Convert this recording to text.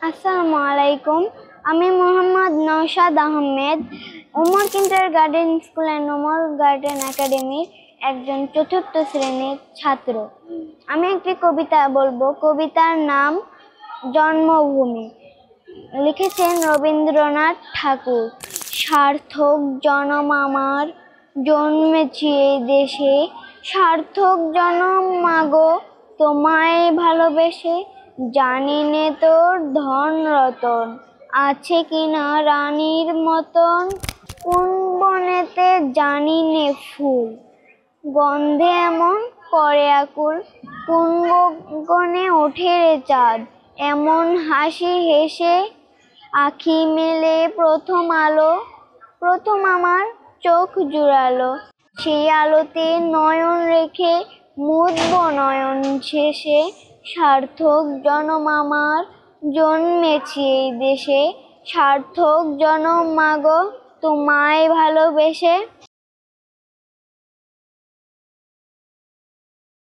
আসসালামু আলাইকুম। আমি Mohammad Naushad Ahmed, Omar kindergarten school and Omar garden একাডেমির একজন চতুর্থ শ্রেণীর ছাত্র। আমি একটি কবিতা বলবো। কবিতার নাম জন্মভূমি। লিখেছেন রবীন্দ্রনাথ ঠাকুর। সার্থক জনম আমার, জন্মেছি এই দেশে। সার্থক জনম মাগো, তোমায় ভালোবেসে। জানি নে তোর ধন রতন আছে কিনা রানীর মতন। কোন বনেতে জানি নে ফুল গন্ধে এমন করে আকুল। কোন গগনে ওঠে রে চাঁদ এমন হাসি হেসে। আখি মেলে প্রথম আলো, প্রথম আমার চোখ জুড়ালো। সেই আলোতে নয়ন রেখে মুছব নয়ন শেষে। সার্থক জনম আমার, জন্মেছি এই দেশে। সার্থক জনম মাগো, তোমায় ভালোবেসে।